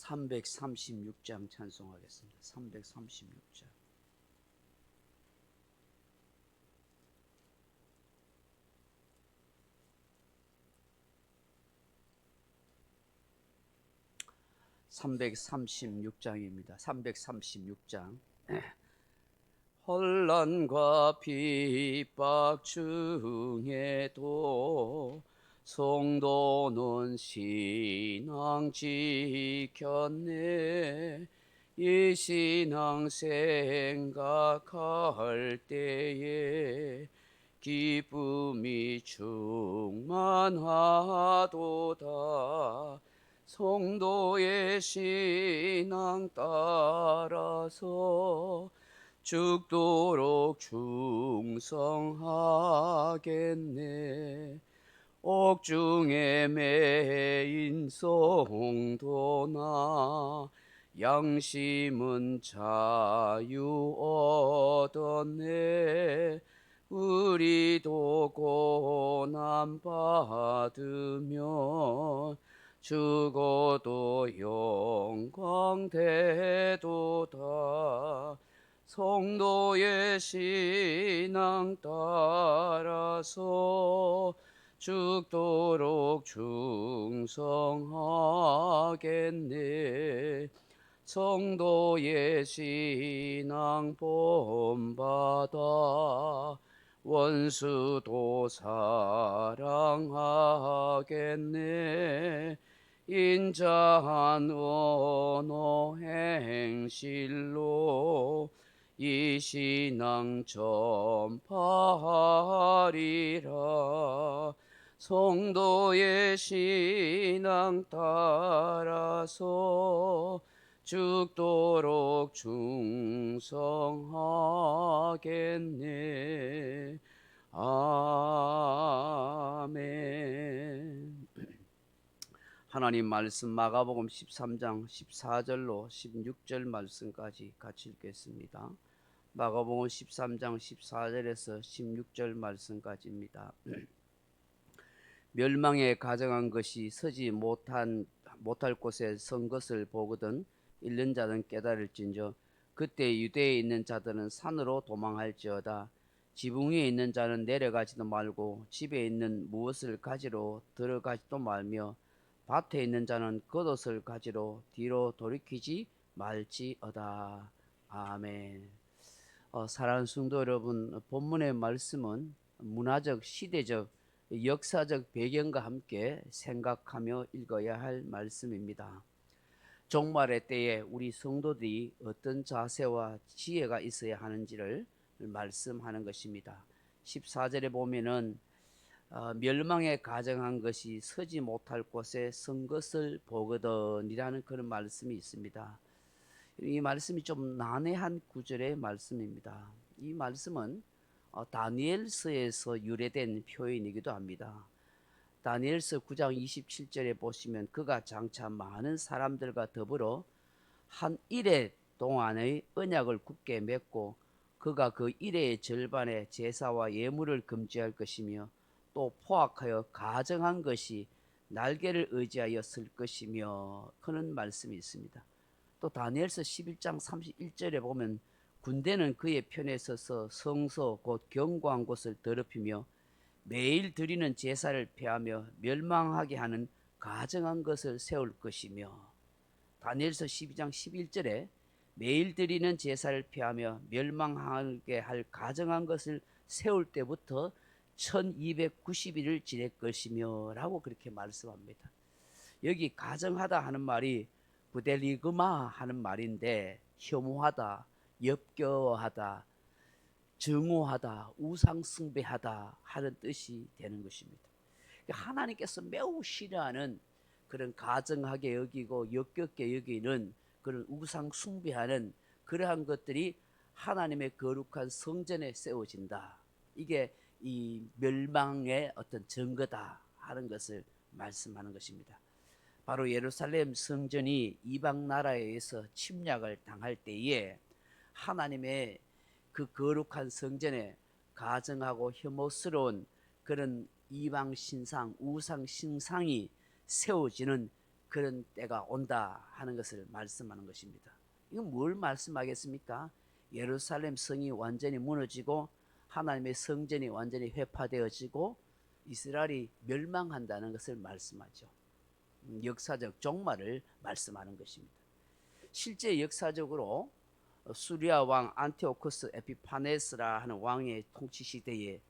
336장 찬송하겠습니다. 336장. (336장입니다) 336장. 혼란과 핍박 중에도 성도는 신앙 지켰네. 이 신앙 생각할 때에 기쁨이 충만하도다. 성도의 신앙 따라서 죽도록 충성하겠네. 옥중에 매인 성도나 양심은 자유 얻었네. 우리도 고난 받으면 죽어도 영광 되도다. 성도의 신앙 따라서 죽도록 충성하겠네. 성도의 신앙 본받아 원수도 사랑하겠네. 인자한 언어 행실로 이 신앙 전파하리라. 성도의 신앙 따라서 죽도록 충성하겠네. 아멘. 하나님 말씀 마가복음 13장 14절로 16절 말씀까지 같이 읽겠습니다. 마가복음 13장 14절에서 16절 말씀까지입니다. 멸망에 가정한 것이 서지 못할 곳에 선 것을 보거든 읽는 자는 깨달을진저 그때 유대에 있는 자들은 산으로 도망할지어다. 지붕 위에 있는 자는 내려가지도 말고 집에 있는 무엇을 가지러 들어가지도 말며 밭에 있는 자는 겉옷을 가지러 뒤로 돌이키지 말지어다. 아멘. 사랑하는 성도 여러분, 본문의 말씀은 문화적, 시대적, 역사적 배경과 함께 생각하며 읽어야 할 말씀입니다. 종말의 때에 우리 성도들이 어떤 자세와 지혜가 있어야 하는지를 말씀하는 것입니다. 14절에 보면은 멸망에 가정한 것이 서지 못할 곳에 선 것을 보거든이라는 그런 말씀이 있습니다. 이 말씀이 좀 난해한 구절의 말씀입니다. 이 말씀은 다니엘서에서 유래된 표현이기도 합니다. 다니엘서 9장 27절에 보시면 그가 장차 많은 사람들과 더불어 한 일해 동안의 언약을 굳게 맺고 그가 그 일해의 절반의 제사와 예물을 금지할 것이며 또 포악하여 가정한 것이 날개를 의지하여 쓸 것이며 그런 말씀이 있습니다. 또 다니엘서 11장 31절에 보면 군대는 그의 편에 서서 성소 곧 견고한 곳을 더럽히며 매일 드리는 제사를 폐하며 멸망하게 하는 가정한 것을 세울 것이며 다니엘서 12장 11절에 매일 드리는 제사를 폐하며 멸망하게 할 가정한 것을 세울 때부터 1290일을 지낼 것이며 라고 그렇게 말씀합니다. 여기 가정하다 하는 말이 부델리그마 하는 말인데 혐오하다, 역겨워하다, 증오하다, 우상숭배하다 하는 뜻이 되는 것입니다. 하나님께서 매우 싫어하는 그런 가증하게 여기고 역겹게 여기는 그런 우상숭배하는 그러한 것들이 하나님의 거룩한 성전에 세워진다. 이게 이 멸망의 어떤 증거다 하는 것을 말씀하는 것입니다. 바로 예루살렘 성전이 이방 나라에 의해서 침략을 당할 때에 하나님의 그 거룩한 성전에 가증하고 혐오스러운 그런 이방 신상, 우상 신상이 세워지는 그런 때가 온다 하는 것을 말씀하는 것입니다. 이건 뭘 말씀하겠습니까? 예루살렘 성이 완전히 무너지고 하나님의 성전이 완전히 회파되어지고 이스라엘이 멸망한다는 것을 말씀하죠. 역사적 종말을 말씀하는 것입니다. 실제 역사적으로 수리아 왕 안티오쿠스 에피파네스라 하는 왕의 통치 시대에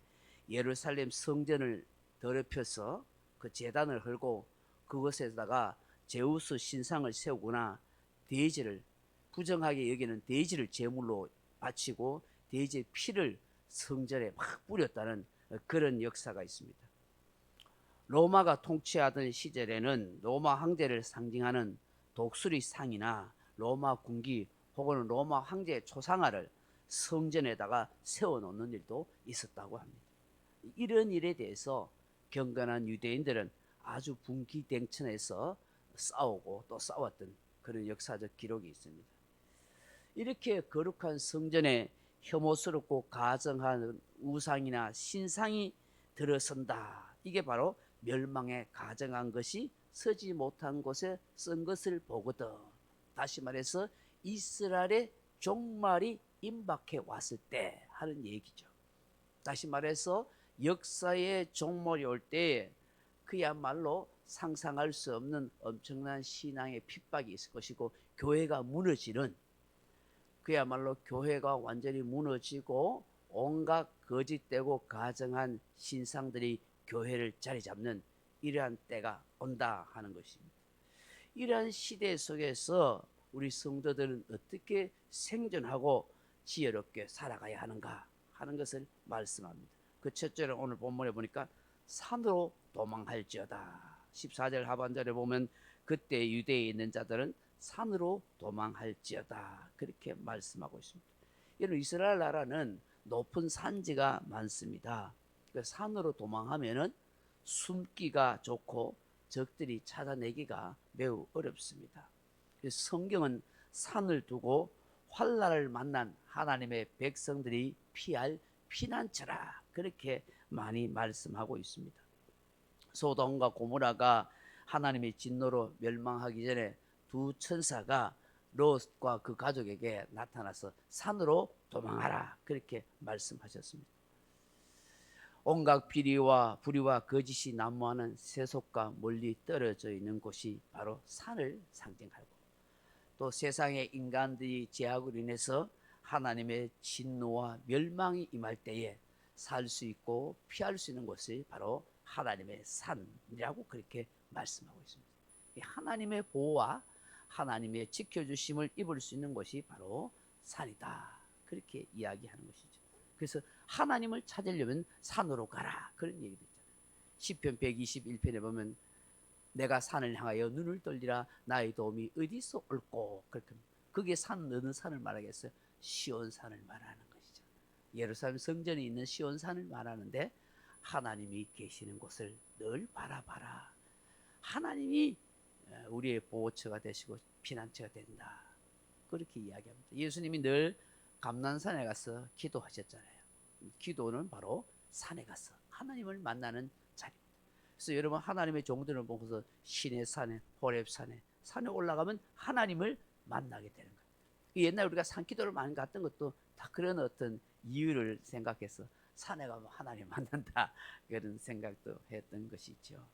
예루살렘 성전을 더럽혀서 그 제단을 헐고 그것에다가 제우스 신상을 세우거나 돼지를 부정하게 여기는 돼지를 제물로 바치고 돼지의 피를 성전에 막 뿌렸다는 그런 역사가 있습니다. 로마가 통치하던 시절에는 로마 황제를 상징하는 독수리 상이나 로마 군기 혹은 로마 황제의 초상화를 성전에다가 세워놓는 일도 있었다고 합니다. 이런 일에 대해서 경건한 유대인들은 아주 분기댕천해서 싸우고 또 싸웠던 그런 역사적 기록이 있습니다. 이렇게 거룩한 성전에 혐오스럽고 가증한 우상이나 신상이 들어선다. 이게 바로 멸망에 가증한 것이 서지 못한 곳에 쓴 것을 보거든. 다시 말해서 이스라엘의 종말이 임박해 왔을 때 하는 얘기죠. 다시 말해서 역사의 종말이 올 때 그야말로 상상할 수 없는 엄청난 신앙의 핍박이 있을 것이고 교회가 무너지는, 그야말로 교회가 완전히 무너지고 온갖 거짓되고 가증한 신상들이 교회를 자리 잡는 이러한 때가 온다 하는 것입니다. 이러한 시대 속에서 우리 성도들은 어떻게 생존하고 지혜롭게 살아가야 하는가 하는 것을 말씀합니다. 그 첫째는 오늘 본문에 보니까 산으로 도망할지어다. 14절 하반절에 보면 그때 유대에 있는 자들은 산으로 도망할지어다. 그렇게 말씀하고 있습니다. 이런 이스라엘 나라는 높은 산지가 많습니다. 산으로 도망하면은 숨기가 좋고 적들이 찾아내기가 매우 어렵습니다. 성경은 산을 두고 환난을 만난 하나님의 백성들이 피할 피난처라 그렇게 많이 말씀하고 있습니다. 소돔과 고모라가 하나님의 진노로 멸망하기 전에 두 천사가 롯과 그 가족에게 나타나서 산으로 도망하라 그렇게 말씀하셨습니다. 온갖 비리와 불의와 거짓이 난무하는 세속과 멀리 떨어져 있는 곳이 바로 산을 상징하고, 또 세상의 인간들이 죄악으로 인해서 하나님의 진노와 멸망이 임할 때에 살 수 있고 피할 수 있는 곳이 바로 하나님의 산이라고 그렇게 말씀하고 있습니다. 하나님의 보호와 하나님의 지켜주심을 입을 수 있는 곳이 바로 산이다 그렇게 이야기하는 것이죠. 그래서 하나님을 찾으려면 산으로 가라 그런 얘기도 있잖아요. 시편 121편에 보면 내가 산을 향하여 눈을 돌리라 나의 도움이 어디서 올꼬, 그렇게 그게 산 어느 산을 말하겠어요? 시온산을 말하는 것이죠. 예루살렘 성전이 있는 시온산을 말하는데 하나님이 계시는 곳을 늘 바라봐라. 하나님이 우리의 보호처가 되시고 피난처가 된다 그렇게 이야기합니다. 예수님이 늘 감난산에 가서 기도하셨잖아요. 기도는 바로 산에 가서 하나님을 만나는 자리입니다. 그래서 여러분 하나님의 종들을 보고서 신의 산에 호렙산에 산에 올라가면 하나님을 만나게 되는 거예요. 옛날 우리가 산기도를 많이 갔던 것도 다 그런 어떤 이유를 생각해서 산에 가면 하나님 만난다 그런 생각도 했던 것이죠.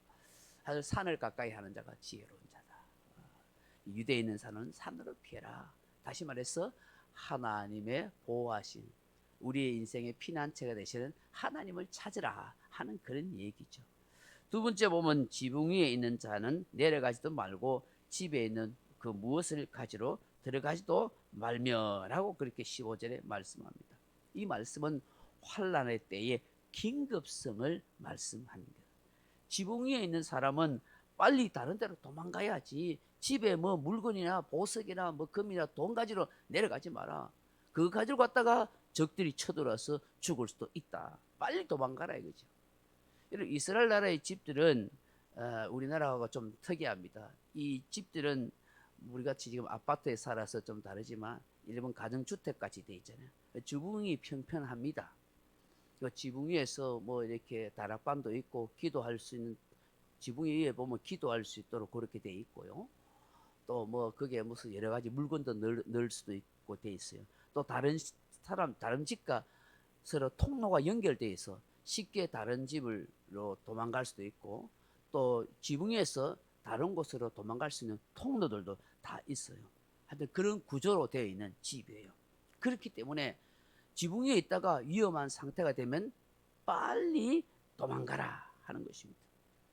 사실 산을 가까이 하는 자가 지혜로운 자다. 유대에 있는 산은 산으로 피해라. 다시 말해서 하나님의 보호하신 우리의 인생의 피난처가 되시는 하나님을 찾으라 하는 그런 얘기죠. 두 번째 보면 지붕 위에 있는 자는 내려가지도 말고 집에 있는 그 무엇을 가지러 들어가지도 말며라고 그렇게 15절에 말씀합니다. 이 말씀은 환난의 때의 긴급성을 말씀합니다. 지붕 위에 있는 사람은 빨리 다른 데로 도망가야지. 집에 뭐 물건이나 보석이나 뭐 금이나 돈 가지러 내려가지 마라. 그거 가지고 갔다가 적들이 쳐들어와서 죽을 수도 있다. 빨리 도망가라 이거죠. 이런 이스라엘 나라의 집들은 우리나라하고 좀 특이합니다. 이 집들은 우리같이 지금 아파트에 살아서 좀 다르지만 일본 가정주택까지 돼 있잖아요. 지붕이 평평합니다. 그 지붕 위에서 뭐 이렇게 다락방도 있고 기도할 수 있는 지붕 위에 보면 기도할 수 있도록 그렇게 돼 있고요. 또 뭐 그게 무슨 여러 가지 물건도 넣을 수도 있고 돼 있어요. 또 다른 사람 다른 집과 서로 통로가 연결돼 있어 쉽게 다른 집으로 도망갈 수도 있고 또 지붕에서 다른 곳으로 도망갈 수 있는 통로들도 다 있어요. 하여튼 그런 구조로 되어 있는 집이에요. 그렇기 때문에 지붕 위에 있다가 위험한 상태가 되면 빨리 도망가라 하는 것입니다.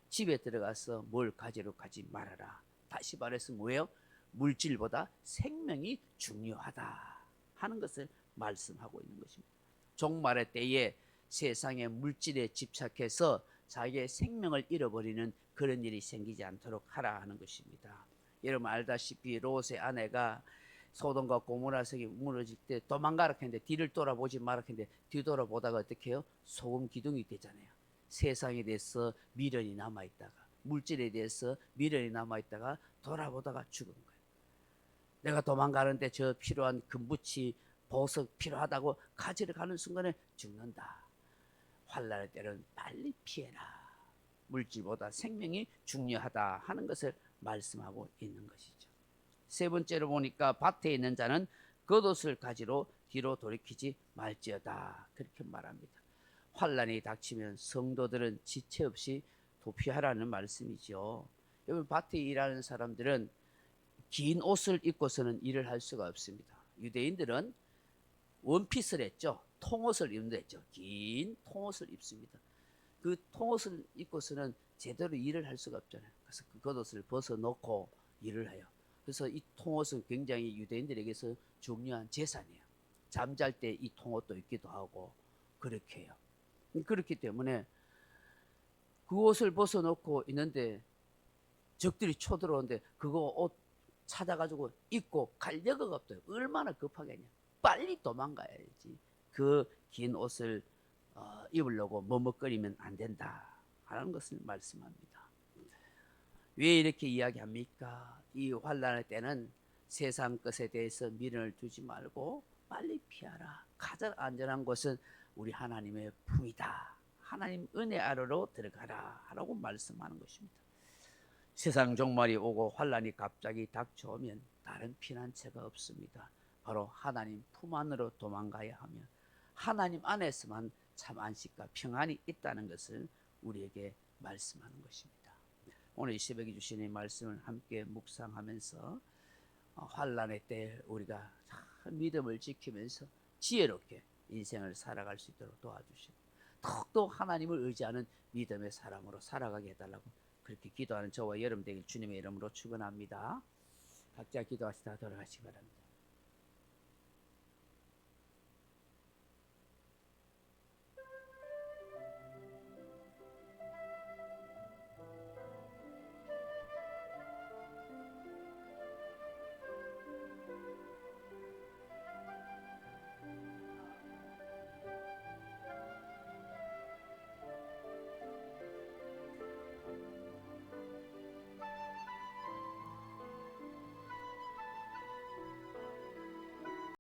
집에 들어가서 뭘 가지러 가지 말아라. 다시 말해서 뭐예요? 물질보다 생명이 중요하다 하는 것을 말씀하고 있는 것입니다. 종말의 때에 세상의 물질에 집착해서 자기의 생명을 잃어버리는 그런 일이 생기지 않도록 하라 하는 것입니다. 여러분 알다시피 롯의 아내가 소돔과 고모라 성이 무너질 때 도망가라 했는데 뒤를 돌아보지 마라 했는데 뒤돌아보다가 어떻게 해요? 소금 기둥이 되잖아요. 세상에 대해서 미련이 남아있다가 물질에 대해서 미련이 남아있다가 돌아보다가 죽은 거예요. 내가 도망가는데 저 필요한 금붙이 보석 필요하다고 가지러 가는 순간에 죽는다. 환난의 때는 빨리 피해라. 물질보다 생명이 중요하다 하는 것을 말씀하고 있는 것이죠. 세 번째로 보니까 밭에 있는 자는 겉옷을 가지러 뒤로 돌이키지 말지어다 그렇게 말합니다. 환난이 닥치면 성도들은 지체 없이 도피하라는 말씀이죠. 여러분 밭에 일하는 사람들은 긴 옷을 입고서는 일을 할 수가 없습니다. 유대인들은 원피스를 했죠. 통옷을 입는다 했죠. 긴 통옷을 입습니다. 그 통옷을 입고서는 제대로 일을 할 수가 없잖아요. 그래서 그 겉옷을 벗어놓고 일을 해요. 그래서 이 통옷은 굉장히 유대인들에게서 중요한 재산이에요. 잠잘 때 이 통옷도 입기도 하고 그렇게 해요. 그렇기 때문에 그 옷을 벗어놓고 있는데 적들이 쳐들어오는데 그거 옷 찾아가지고 입고 갈 여가가 없어요. 얼마나 급하겠냐. 빨리 도망가야지. 그 긴 옷을 입으려고 머뭇거리면 안 된다 하는 것을 말씀합니다. 왜 이렇게 이야기합니까? 이 환난의 때는 세상 것에 대해서 미련을 두지 말고 빨리 피하라. 가장 안전한 곳은 우리 하나님의 품이다. 하나님 은혜 아래로 들어가라 라고 말씀하는 것입니다. 세상 종말이 오고 환난이 갑자기 닥쳐오면 다른 피난처가 없습니다. 바로 하나님 품 안으로 도망가야 하며 하나님 안에서만 참 안식과 평안이 있다는 것을 우리에게 말씀하는 것입니다. 오늘 이 새벽에 주신 이 말씀을 함께 묵상하면서 환난의 때 우리가 믿음을 지키면서 지혜롭게 인생을 살아갈 수 있도록 도와주시고 더욱더 하나님을 의지하는 믿음의 사람으로 살아가게 해달라고 그렇게 기도하는 저와 여러분 되길 주님의 이름으로 축원합니다. 각자 기도하시다 돌아가시기 바랍니다.